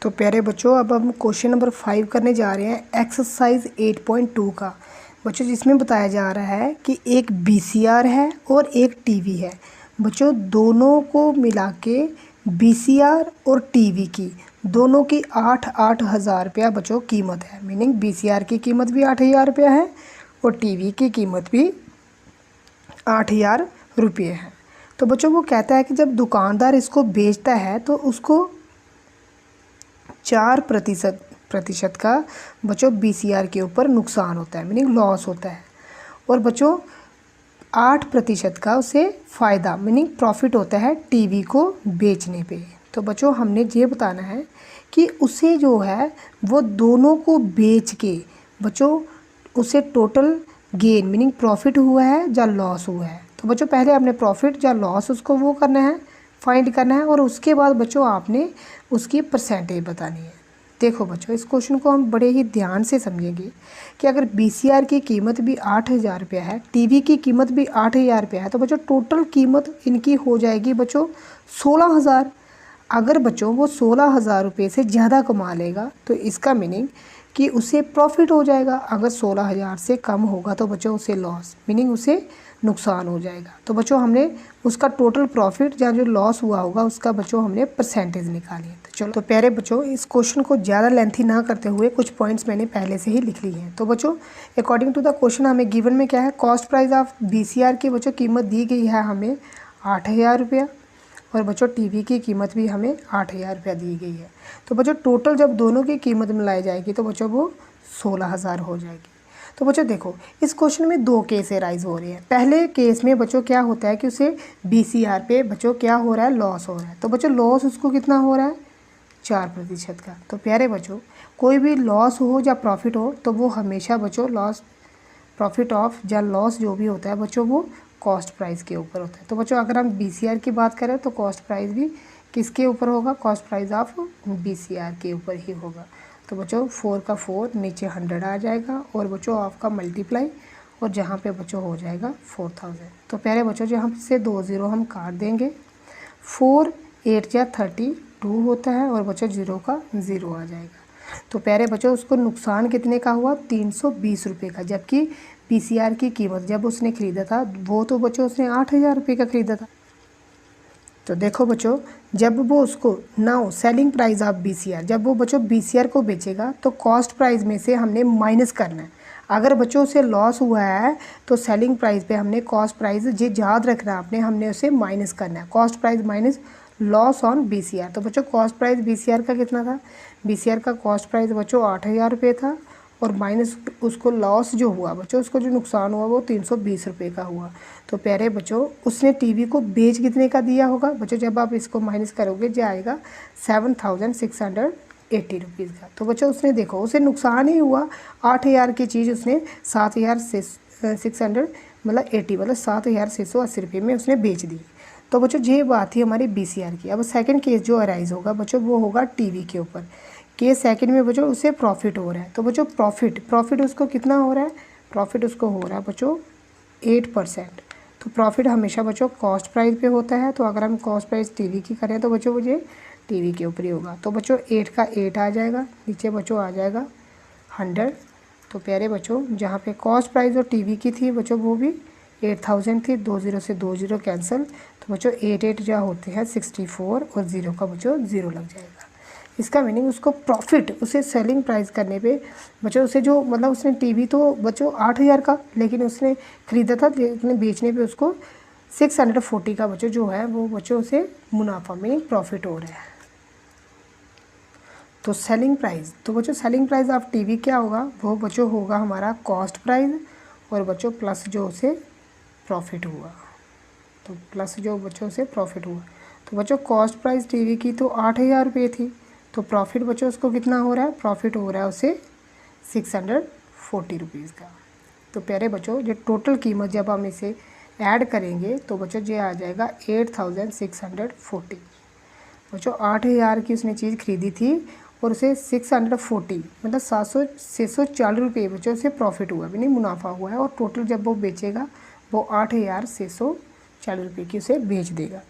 तो प्यारे बच्चों, अब हम क्वेश्चन नंबर 5 करने जा रहे हैं एक्सरसाइज 8.2 का। बच्चों जिसमें बताया जा रहा है कि एक वीसीआर है और एक टीवी है। बच्चों दोनों को मिला के वीसीआर और टीवी की दोनों की 8-8 हज़ार रुपया बच्चों कीमत है। मीनिंग वीसीआर की कीमत भी 8,000 रुपया है और टीवी की कीमत भी 8,000 रुपये है। तो बच्चों वो कहता है कि जब दुकानदार इसको बेचता है तो उसको 4% का बच्चों वीसीआर के ऊपर नुकसान होता है, मीनिंग लॉस होता है। और बच्चों 8% का उसे फ़ायदा मीनिंग प्रॉफिट होता है टीवी को बेचने पे। तो बच्चों हमने ये बताना है कि उसे जो है वो दोनों को बेच के बच्चों उसे टोटल गेन मीनिंग प्रॉफिट हुआ है या लॉस हुआ है। तो बच्चों पहले आपने प्रॉफिट या लॉस उसको वो करना है, फाइंड करना है, और उसके बाद बच्चों आपने उसकी परसेंटेज बतानी है। देखो बच्चों इस क्वेश्चन को हम बड़े ही ध्यान से समझेंगे कि अगर वीसीआर की कीमत भी 8,000 रुपया है, टीवी की कीमत भी 8,000 रुपया है, तो बच्चों टोटल कीमत इनकी हो जाएगी बच्चों 16,000। अगर बच्चों वो 16,000 रुपये से ज़्यादा कमा लेगा तो इसका मीनिंग कि उसे प्रॉफिट हो जाएगा। अगर 16,000 से कम होगा तो बच्चों उसे लॉस मीनिंग उसे नुकसान हो जाएगा। तो बच्चों हमने उसका टोटल प्रॉफिट या जो लॉस हुआ होगा उसका बच्चों हमने परसेंटेज निकाली है। तो चलो तो प्यारे बच्चों इस क्वेश्चन को ज़्यादा लेंथी ना करते हुए कुछ पॉइंट्स मैंने पहले से ही लिख ली हैं। तो बच्चों अकॉर्डिंग टू द क्वेश्चन हमें गिवन में क्या है, कॉस्ट प्राइस ऑफ वीसीआर की बच्चों कीमत दी गई है हमें 8,000 रुपया और बच्चों टीवी की कीमत भी हमें 8,000 रुपया दी गई है। तो बच्चों टोटल जब दोनों की कीमत मिलाई जाएगी तो बच्चों वो 16,000 हो जाएगी। तो बच्चों देखो इस क्वेश्चन में दो केस राइज हो रहे हैं। पहले केस में बच्चों क्या होता है कि उसे वीसीआर पे बच्चों क्या हो रहा है, लॉस हो रहा है। तो बच्चों लॉस उसको कितना हो रहा है, 4% का। तो प्यारे बच्चों कोई भी लॉस हो या प्रॉफिट हो तो वो हमेशा बच्चों लॉस प्रॉफिट ऑफ या लॉस जो भी होता है बच्चों वो कॉस्ट प्राइस के ऊपर होता है। तो बच्चों अगर हम वीसीआर की बात करें तो कॉस्ट प्राइस भी किसके ऊपर होगा, कॉस्ट प्राइस ऑफ वीसीआर के ऊपर ही होगा। तो बच्चों 4 का 4 नीचे 100 आ जाएगा और बच्चों ऑफ का मल्टीप्लाई और जहाँ पे बच्चों हो जाएगा 4,000। तो प्यारे बच्चों जहाँ से 2 0 हम काट देंगे, 4 8 या 32 होता है और बच्चों 0 का 0 आ जाएगा। तो प्यारे बच्चों उसको नुकसान कितने का हुआ, 320 रुपये का। जबकि वीसीआर की कीमत जब उसने ख़रीदा था वो तो बच्चों उसने 8,000 रुपये का ख़रीदा था। तो देखो बच्चों जब वो उसको now selling price of VCR, जब वो बच्चों वीसीआर को बेचेगा तो कॉस्ट प्राइस में से हमने माइनस करना है। अगर बच्चों उसे लॉस हुआ है तो सेलिंग प्राइस पे हमने कॉस्ट प्राइस ये याद रखना है आपने, हमने उसे माइनस करना है। Cost price minus loss on VCR. तो बच्चों कॉस्ट प्राइस वीसीआर का कितना था, वीसीआर का कॉस्ट प्राइस बच्चों 8,000 रुपये था और माइनस उसको लॉस जो हुआ बच्चों उसको जो नुकसान हुआ वो 320 रुपये का हुआ। तो प्यारे बच्चों उसने टीवी को बेच कितने का दिया होगा बच्चों, जब आप इसको माइनस करोगे जो आएगा 7,680 रुपीज़ का। तो बच्चों उसने देखो उसे नुकसान ही हुआ, 8,000 की चीज़ उसने 7,680 मतलब 7,680 रुपये में उसने बेच दी। तो बच्चों ये बात थी हमारी वीसीआर की। अब सेकंड केस जो अराइज होगा बच्चों वो होगा टीवी के ऊपर। केस सेकंड में बच्चों उसे प्रॉफिट हो रहा है। तो बच्चों प्रॉफिट उसको कितना हो रहा है, प्रॉफिट उसको हो रहा है बच्चों 8%। तो प्रॉफिट हमेशा बच्चों कॉस्ट प्राइस पे होता है। तो अगर हम कॉस्ट प्राइस टीवी की करें तो बच्चों मुझे टीवी के ऊपर ही होगा। तो बच्चों 8 का 8 आ जाएगा, नीचे बच्चों आ जाएगा 100। तो प्यारे बच्चों जहाँ पे कॉस्ट प्राइस जो टीवी की थी बच्चों वो भी 8,000 थी, 2 0 से 2 0 कैंसिल। तो बच्चों 8 8 जो होते हैं 64 और 0 का बच्चों 0 लग जाएगा। इसका मीनिंग उसको प्रॉफिट उसे सेलिंग प्राइस करने पे बच्चों उसे जो मतलब उसने टीवी तो बच्चों 8,000 का लेकिन उसने ख़रीदा था, लेकिन बेचने पे उसको 640 का बच्चों जो है वो बच्चों उसे मुनाफा मीनिंग प्रॉफिट हो रहा है। तो सेलिंग प्राइस, तो बच्चों सेलिंग प्राइस ऑफ टीवी क्या होगा, वो बच्चों होगा हमारा कॉस्ट प्राइस और बच्चों प्लस जो उसे प्रॉफिट हुआ। तो प्लस जो बच्चों से प्रॉफिट हुआ। तो बच्चों कॉस्ट प्राइस टीवी की तो 8,000 रुपये थी, तो प्रॉफिट बच्चों उसको कितना हो रहा है, प्रॉफिट हो रहा है उसे 640 रुपीज़ का। तो प्यारे बच्चों जो टोटल कीमत जब हम इसे ऐड करेंगे तो बच्चों ये आ जाएगा 8,640। बच्चों 8,000 की उसने चीज़ खरीदी थी और उसे 640 मतलब 640 रुपये बच्चों से प्रॉफिट हुआ भी नहीं मुनाफा हुआ है। और टोटल जब वो बेचेगा वो 8,640 रुपये की उसे बेच देगा।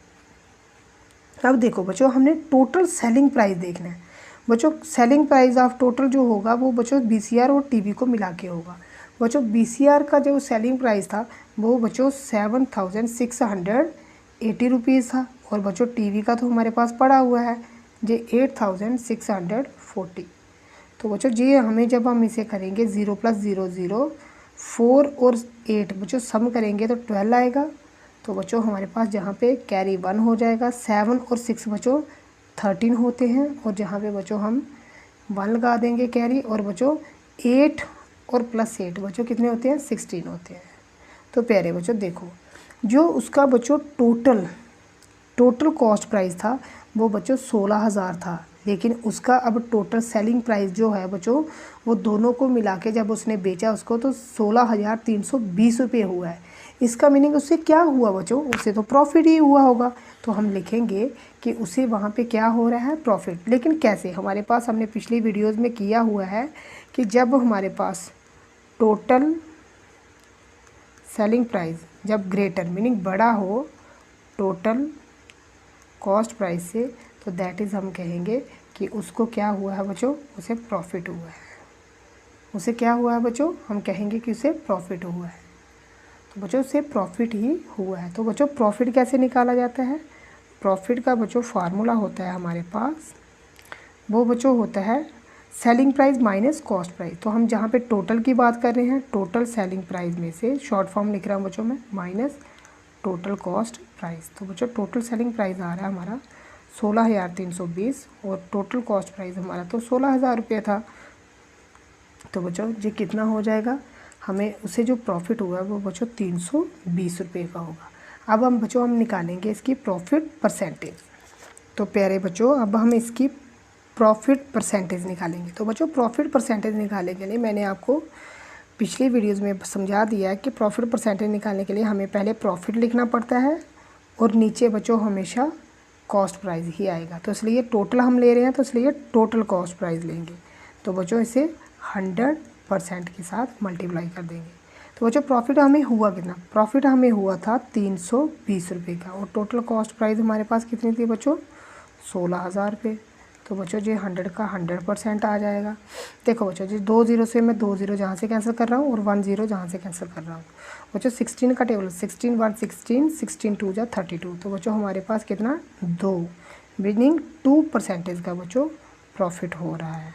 अब देखो बच्चों हमने टोटल सेलिंग प्राइस देखना है। बच्चों सेलिंग प्राइस ऑफ टोटल जो होगा वो बच्चों BCR और TV को मिला के होगा। बच्चों BCR का जो सेलिंग प्राइस था वो बच्चों 7,680 रुपीज़ था, और बच्चों TV का तो हमारे पास पड़ा हुआ है जो 8,640। तो बच्चों ये हमें जब हम इसे करेंगे 0 + 0 0 4 और 8 बच्चों सम करेंगे तो 12 आएगा। तो बच्चों हमारे पास जहाँ पे कैरी 1 हो जाएगा, 7 और 6 बच्चों 13 होते हैं, और जहाँ पे बच्चों हम 1 लगा देंगे कैरी, और बच्चों 8 और +8 बच्चों कितने होते हैं, 16 होते हैं। तो प्यारे बच्चों देखो, जो उसका बच्चों टोटल कॉस्ट प्राइस था वो बच्चों 16,000 था, लेकिन उसका अब टोटल सेलिंग प्राइस जो है बच्चों वो दोनों को मिला के जब उसने बेचा उसको तो 16,320 रुपये हुआ है। इसका मीनिंग उससे क्या हुआ बच्चों, उससे तो प्रॉफिट ही हुआ होगा। तो हम लिखेंगे कि उसे वहाँ पे क्या हो रहा है, प्रॉफिट। लेकिन कैसे, हमारे पास हमने पिछली वीडियोज़ में किया हुआ है कि जब हमारे पास टोटल सेलिंग प्राइस जब ग्रेटर मीनिंग बड़ा हो टोटल कॉस्ट प्राइस से, तो दैट इज़ हम कहेंगे कि उसको क्या हुआ है बच्चों, उसे प्रॉफिट हुआ है। उसे क्या हुआ है बच्चों, हम कहेंगे कि उसे प्रॉफिट हुआ है। तो बच्चों उसे प्रॉफिट ही हुआ है। तो बच्चों प्रॉफिट कैसे निकाला जाता है, प्रॉफिट का बच्चों फार्मूला होता है हमारे पास, वो बच्चों होता है selling price minus cost price. तो हम जहाँ पे टोटल की बात कर रहे हैं, टोटल सेलिंग प्राइस में से शॉर्ट फॉर्म लिख रहा हूँ बच्चों में माइनस टोटल कॉस्ट प्राइस। तो बच्चों टोटल सेलिंग प्राइस आ रहा है हमारा 16,320, और टोटल कॉस्ट प्राइस हमारा तो 16,000 रुपये था। तो बच्चों ये कितना हो जाएगा, हमें उसे जो प्रॉफिट हुआ है वो बच्चों 320 रुपये का होगा। अब हम बच्चों हम निकालेंगे इसकी प्रॉफिट परसेंटेज। तो प्यारे बच्चों अब हम इसकी प्रॉफिट परसेंटेज निकालेंगे। तो बच्चों प्रॉफिट परसेंटेज निकालने के लिए मैंने आपको पिछली वीडियोज़ में समझा दिया है कि प्रॉफिट परसेंटेज निकालने के लिए हमें पहले प्रॉफिट लिखना पड़ता है, और नीचे बच्चों हमेशा कॉस्ट प्राइस ही आएगा। तो इसलिए टोटल हम ले रहे हैं तो इसलिए टोटल कॉस्ट प्राइस लेंगे। तो बच्चों इसे 100% के साथ मल्टीप्लाई कर देंगे। तो बच्चों प्रॉफिट हमें हुआ कितना, प्रॉफिट हमें हुआ था 320 रुपये का, और टोटल कॉस्ट प्राइस हमारे पास कितनी थी बच्चों, 16,000 रुपये। तो बच्चों जी 100 का 100% आ जाएगा। देखो बच्चों जी 2 0 से मैं 2 0 जहाँ से कैंसिल कर रहा हूँ और 1 0 जहाँ से कैंसिल कर रहा हूँ। बच्चों 16 का टेबल 16 1 16 16 2 जा 32। तो बच्चों हमारे पास कितना 2 मीनिंग 2% का बच्चों प्रॉफिट हो रहा है।